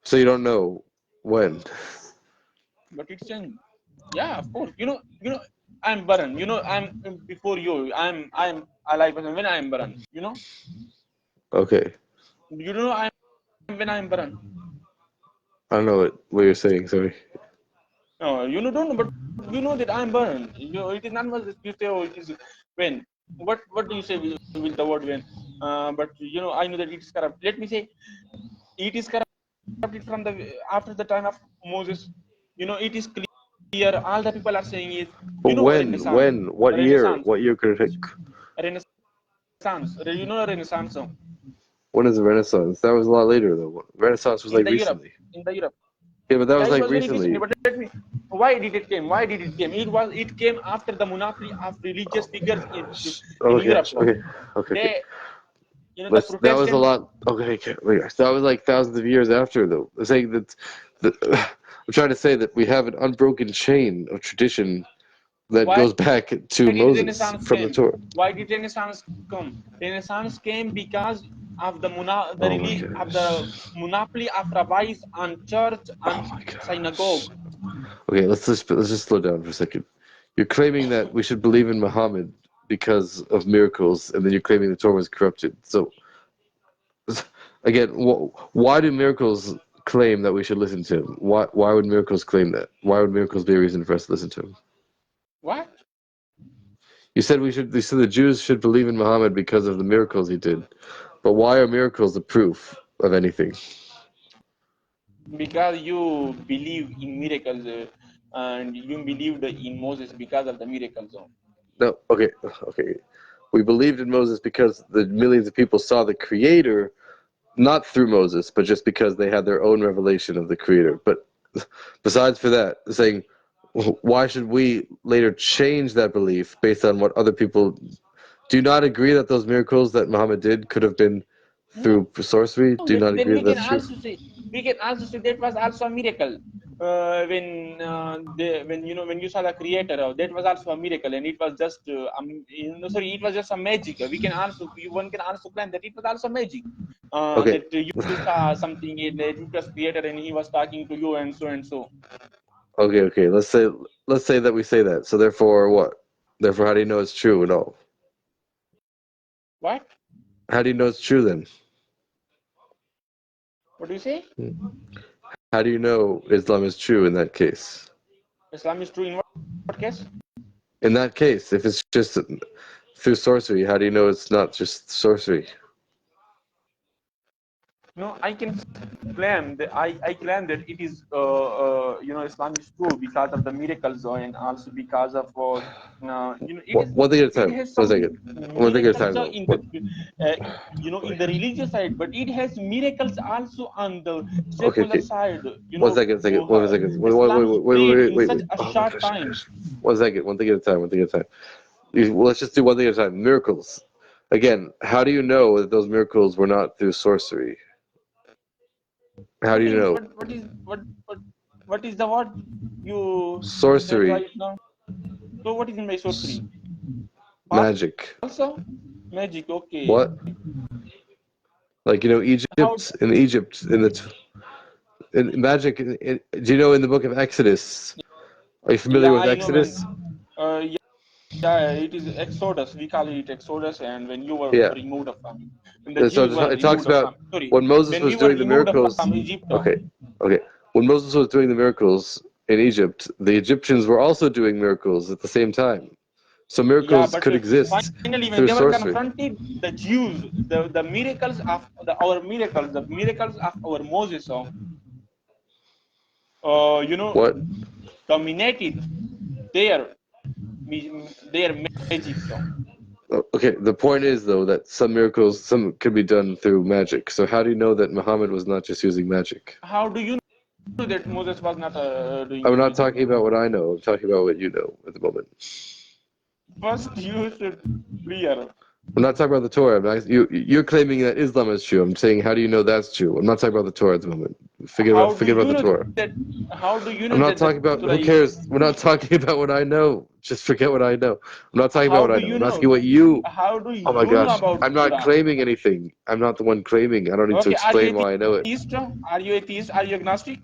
A: So you don't know when.
B: But it's changed. Yeah, of course. I'm Baran. I'm before you. I'm alive when I'm Baran.
A: Okay.
B: I'm when I'm Baran.
A: I don't know what you're saying, sorry.
B: No, don't know, but you know that I'm burned. It is not much that you say, oh, it is when. What do you say with the word when? But I know that it is corrupt. Let me say, it is corrupted from the after the time of Moses. It is clear. All the people are saying is,
A: But when?
B: Renaissance,
A: When? What year?
B: Renaissance,
A: What year could it take?
B: Renaissance. Renaissance
A: When is the Renaissance? That was a lot later, though. Renaissance was
B: in
A: like
B: the Europe,
A: recently.
B: in the Europe.
A: Yeah, but that
B: Yeah,
A: was
B: it
A: like
B: was very recently,
A: recently.
B: but let me. Why did it came? Why did it came? It came after the monopoly of religious
A: Oh my
B: figures
A: gosh.
B: in
A: Oh my
B: Europe.
A: gosh. Okay. Okay. Okay.
B: They, the
A: That was a
B: Protestant.
A: lot. Okay. Okay. Oh my gosh. That was like thousands of years after, though. I'm saying that. I'm trying to say that we have an unbroken chain of tradition that
B: Why
A: goes back to
B: did
A: Moses
B: Renaissance
A: from the
B: came?
A: Torah.
B: Why did Renaissance come? Renaissance came because of
A: Oh my
B: of the
A: gosh.
B: monopoly of rabbis on church
A: Oh
B: and
A: my
B: synagogue.
A: gosh. Okay, let's just slow down for a second. You're claiming that we should believe in Muhammad because of miracles, and then you're claiming the Torah was corrupted. So again, why do miracles claim that we should listen to him? Why would miracles claim that? Why would miracles be a reason for us to listen to him?
B: What?
A: You said You said the Jews should believe in Muhammad because of the miracles he did, but why are miracles the proof of anything?
B: Because you believe in miracles, and you believed in Moses because of the miracles.
A: No, okay, okay. We believed in Moses because the millions of people saw the Creator, not through Moses, but just because they had their own revelation of the Creator. But besides for that, saying, why should we later change that belief based on what other people do? You not agree that those miracles that Muhammad did could have been
B: No,
A: through sorcery? Do you not
B: then
A: agree that that's true?
B: we can also say that was also a miracle. When you saw the creator, that was also a miracle, and it was just sorry, it was just a magic. One can also claim that it was also magic.
A: Okay,
B: That you saw something in that it was creator, and he was talking to you, and so and so.
A: okay, okay. Let's say that we say that. So therefore, what? Therefore, how do you know it's true at all?
B: What?
A: How do you know it's true then?
B: What do you say?
A: How do you know Islam is true in that case?
B: Islam is true in what case?
A: In that case, if it's just through sorcery, how do you know it's not just sorcery?
B: I can claim that I claim that it is Islam is true because of the miracles and also because of it is
A: One thing at a
B: it
A: time.
B: has
A: One
B: some
A: second. One thing at a
B: miracles
A: time, though.
B: in the in the religious side, but it has miracles also on the
A: Okay,
B: secular
A: okay.
B: side.
A: One second, second. One second. Wait, wait,
B: Islam
A: wait,
B: is
A: wait,
B: great
A: wait,
B: in
A: wait,
B: such
A: wait.
B: a
A: Oh my
B: short
A: gosh,
B: time.
A: 1 second. One thing at a time. One thing at a time. Let's just do one thing at a time. Miracles. Again, how do you know that those miracles were not through sorcery? How do you know?
B: What is the word you said
A: Sorcery,
B: right now? So what is in my sorcery?
A: magic.
B: Also, magic. Okay.
A: What? Like
B: How?
A: Egypt. In Egypt, in magic. Do you know in the book of Exodus? Are you familiar
B: Yeah,
A: with
B: I know, man.
A: Exodus?
B: Yeah, yeah, it is Exodus. We call it Exodus, and when you were
A: Yeah.
B: removed from, when the
A: So
B: Jews were
A: it talks
B: removed
A: about
B: from, sorry,
A: when Moses
B: when we
A: was
B: were
A: doing the
B: removed
A: miracles.
B: from Egypt.
A: Okay, okay. When Moses was doing the miracles in Egypt, the Egyptians were also doing miracles at the same time. So
B: Yeah,
A: miracles
B: but
A: could exist
B: finally, when
A: through
B: they were
A: sorcery.
B: confronted, the Jews, the miracles of our miracles, the miracles of our Moses, you know,
A: What?
B: dominated their their magic. So
A: Okay, the point is though that some miracles, some could be done through magic. So how do you know that Muhammad was not just using magic?
B: how do you know that Moses was not doing
A: I'm not
B: magic?
A: talking about what I know. I'm talking about what you know at the moment.
B: First, you should clear.
A: I'm not talking about the Torah. You're claiming that Islam is true. I'm saying, how do you know that's true? I'm not talking about the Torah at the moment.
B: How do
A: Forget about
B: you
A: the
B: know
A: Torah.
B: that? How do you
A: I'm
B: know
A: not
B: that the
A: talking about
B: Torah
A: who
B: is?
A: cares. We're not talking about what I know. Just forget what I know. I'm not talking about
B: How
A: what I
B: do
A: know.
B: you
A: I'm
B: know?
A: asking what you.
B: How do
A: Oh my
B: you know
A: gosh.
B: about
A: I'm not
B: Torah?
A: claiming anything. I'm not the one claiming. I don't need to
B: Okay, are you
A: explain why I know it.
B: atheist? Are you atheist? Are you agnostic?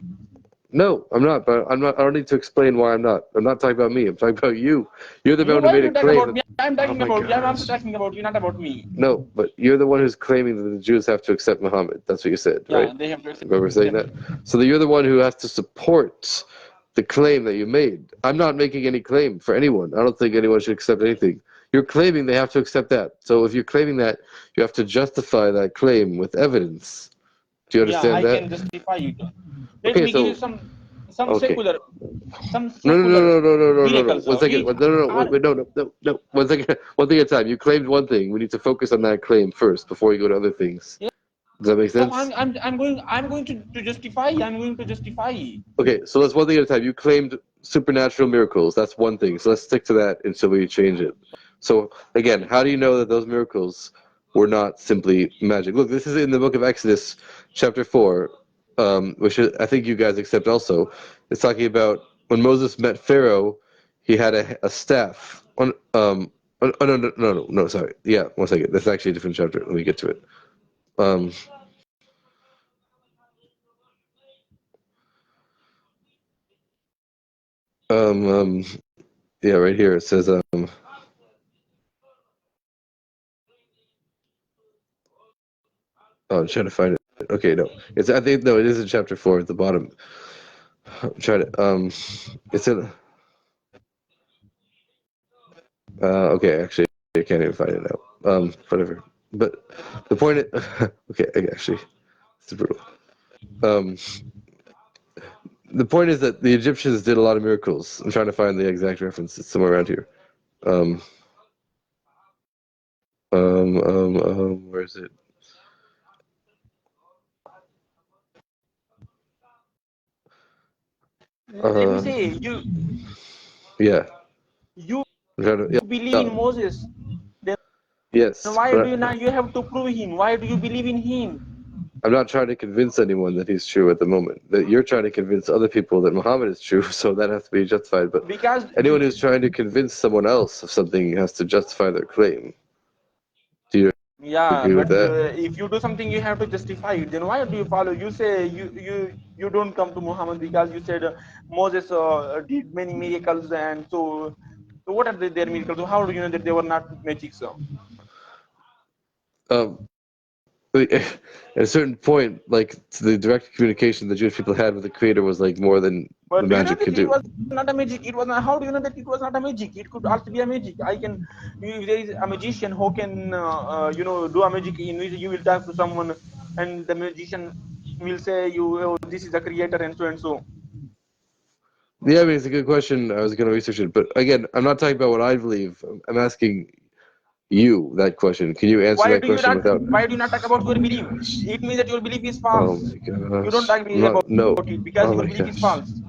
A: No, I'm not. But I'm not. I don't need to explain why I'm not. I'm not talking about me. I'm talking about you. You're the
B: You
A: one who
B: why
A: made
B: do
A: a
B: you talk
A: claim
B: about
A: that.
B: me? I'm
A: Oh
B: talking
A: my
B: about you. I'm also
A: gosh.
B: talking about you, not about me.
A: No, but you're the one who's claiming that the Jews have to accept Muhammad. That's what you said, right?
B: Yeah, they have to accept
A: Remember saying that?
B: him.
A: So that you're the one who has to support the claim that you made. I'm not making any claim for anyone. I don't think anyone should accept anything. You're claiming they have to accept that. So if you're claiming that, you have to justify that claim with evidence. Do you
B: Yeah,
A: understand
B: I
A: that?
B: can justify it. Let
A: Okay,
B: me give you
A: so
B: some
A: okay.
B: secular
A: No, no, no, no, no, no, no, no, no.
B: miracles.
A: 1 second.
B: Which
A: No, no, no.
B: are
A: Wait, no, no, no, no. 1 second. One thing at a time. You claimed one thing. We need to focus on that claim first before you go to other things.
B: yeah,
A: Does that make sense?
B: I'm going to justify. I'm going to justify.
A: Okay, so let's one thing at a time. You claimed supernatural miracles. That's one thing. So let's stick to that until we change it. So again,
B: Okay.
A: how do you know that those miracles were not simply magic? Look, this is in the book of Exodus, chapter 4, which I think you guys accept also. It's talking about when Moses met Pharaoh, he had a staff. No, no, no, no, no, sorry. Yeah, 1 second. That's actually a different chapter. Let me get to it. Um, um, um, yeah, right here it says, oh, I'm trying to find it. Okay, no, it's I think no, it is in chapter 4 at the bottom. I'm trying to it's in okay, actually I can't even find it now. Whatever. But the point is, okay, actually, it's brutal. Um, the point is that the Egyptians did a lot of miracles. I'm trying to find the exact reference. It's somewhere around here. Um, where is it?
B: Let me say
A: Yeah.
B: you
A: I'm trying to,
B: believe
A: yeah.
B: in Moses. Then
A: Yes,
B: why do
A: but
B: you not? You have to prove him. Why do you believe in him?
A: I'm not trying to convince anyone that he's true at the moment. That you're trying to convince other people that Muhammad is true, so that has to be justified. But
B: Because
A: anyone who's trying to convince someone else of something has to justify their claim. Do you
B: yeah,
A: agree with
B: but
A: that?
B: if you do something, you have to justify it. Then why do you follow? You say you don't come to Muhammad because you said Moses did many miracles, and so what are their miracles? So how do you know that they were not magic? So
A: Um, at a certain point, like the direct communication the Jewish people had with the Creator was like more than the
B: but do you know
A: magic
B: that
A: could
B: it
A: do.
B: was not a magic? It was not. How do you know that it was not a magic? It could also be a magic. I can. If there is a magician who can do a magic in which you will talk to someone. and the magician will say you, oh, this is the creator and so and so.
A: Yeah, I mean, it's a good question. I was going to research it, but again, I'm not talking about what I believe. I'm asking you that question. Can you answer
B: Why
A: that
B: do you
A: question
B: not?
A: without?
B: Why do you not talk about
A: Oh
B: your
A: my
B: belief?
A: gosh!
B: It means that your belief is
A: Oh
B: false.
A: my
B: You don't
A: gosh!
B: agree
A: I'm not.
B: about
A: No.
B: it because
A: Oh
B: your
A: my
B: belief is
A: gosh!
B: false.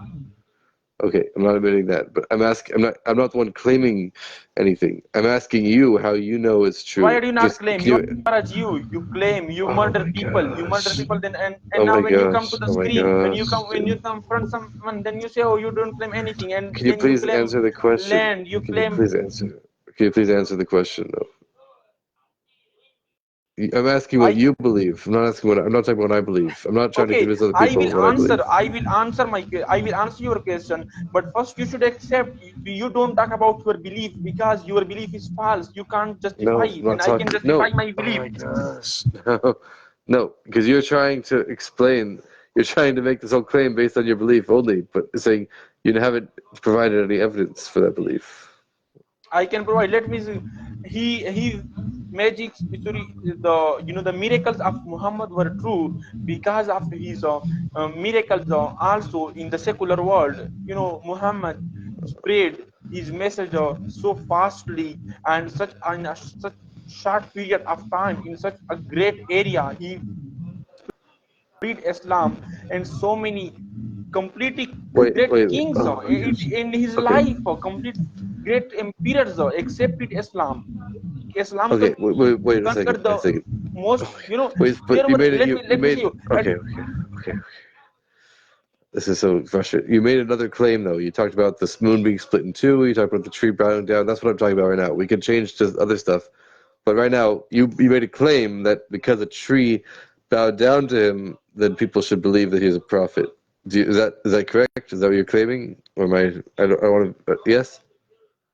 A: Okay, I'm not admitting that, but I'm asking. I'm not. I'm not the one claiming anything. I'm asking you how you know it's
B: Why
A: true.
B: do you not
A: Just
B: claim?
A: can
B: You
A: you?
B: are a Jew. You claim. You
A: Oh
B: murder
A: my
B: people. You murder
A: gosh!
B: people. Then and
A: Oh
B: now
A: my
B: when you come to
A: gosh!
B: the
A: Oh my
B: screen,
A: gosh!
B: when you
A: Dude.
B: confront someone, then you say, oh, you don't claim anything, and
A: Can you
B: then you
A: please
B: claim
A: answer the question?
B: land. You
A: Can you
B: claim.
A: please answer? Can you please answer the question though? I'm asking what
B: I
A: you believe. I'm not asking what I'm not talking about what I believe. I'm not trying to
B: Okay,
A: convince other people of what I believe.
B: I will answer your question, but first you should accept you don't talk about your belief because your belief is false. You can't justify
A: No, I'm
B: it,
A: not
B: and I can
A: talking.
B: justify
A: No.
B: my
A: Oh
B: belief.
A: my gosh. No. No, because you're trying to explain. You're trying to make this whole claim based on your belief only, but saying you haven't provided any evidence for that belief.
B: I can provide. Let me see. He magic sorry the the miracles of Muhammad were true because of his miracles also in the secular world. Muhammad spread his message so fastly and such in such short period of time in such a great area. He spread Islam and so many completely
A: Wait,
B: great
A: wait.
B: kings
A: Oh my gosh.
B: in his
A: Okay.
B: life complete great emperors accepted Islam. Islam
A: Wait a second.
B: conquered
A: Wait
B: the
A: a second.
B: most.
A: Wait, but
B: There
A: you
B: were
A: made it. You
B: let me
A: made.
B: say you
A: Okay. This is so frustrating. You made another claim though. You talked about the moon being split in two. You talked about the tree bowing down. That's what I'm talking about right now. We can change to other stuff, but right now you made a claim that because a tree bowed down to him, then people should believe that he's a prophet. Is that correct? Is that what you're claiming? Or am I want to. Yes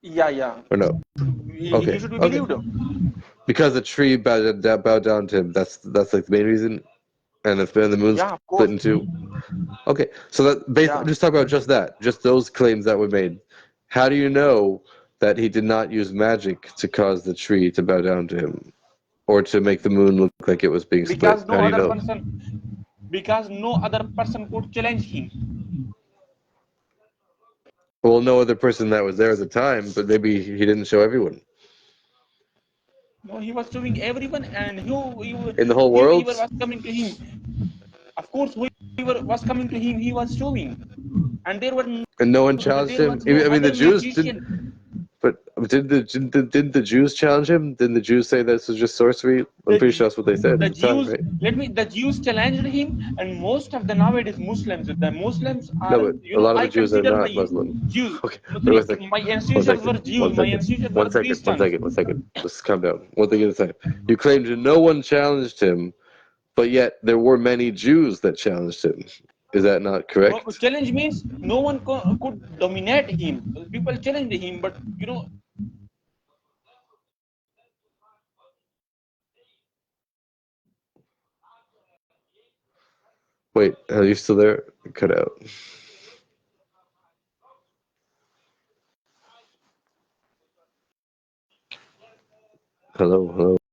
B: yeah,
A: or no?
B: he
A: Okay.
B: should be
A: Okay.
B: believed.
A: Because the tree bowed down to him. That's like the main reason. And if the moon
B: Yeah, of
A: split
B: course.
A: in two. Okay, so that based
B: Yeah,
A: just talk about just that, just those claims that were made. How do you know that he did not use magic to cause the tree to bow down to him, or to make the moon look like it was being split?
B: because
A: How
B: no
A: do you
B: other
A: know?
B: person because no other person could challenge him.
A: Well, no other person that was there at the time, but maybe he didn't show everyone
B: No, he was showing everyone, and
A: in the whole
B: whoever
A: world,
B: was coming to him, of course, whoever was coming to him, he was showing, and
A: and no one challenged
B: there
A: him.
B: was no
A: I mean, the
B: other
A: Jews did,
B: magician.
A: but did the Jews challenge him? Didn't the Jews say this was just sorcery? I'm
B: the
A: pretty sure that's what they said at
B: the
A: the time,
B: Jews
A: right?
B: the Jews challenged him, and most of the nowadays Muslims
A: No, but
B: aren't.
A: a lot of the
B: I
A: Jews are
B: consider
A: not
B: my
A: Muslim.
B: Jews.
A: Okay,
B: No,
A: wait
B: three,
A: one second.
B: my
A: One
B: ancestors were
A: second.
B: Jews.
A: One
B: My
A: second.
B: ancestors
A: One
B: were
A: second. One
B: Christians.
A: second. One second. Just calm down. One thing at a time. You claimed no one challenged him, but yet there were many Jews that challenged him. Is that not
B: No,
A: correct?
B: challenge means no one could dominate him. People challenged him, but
A: Wait, are you still there? Cut out. Hello, hello.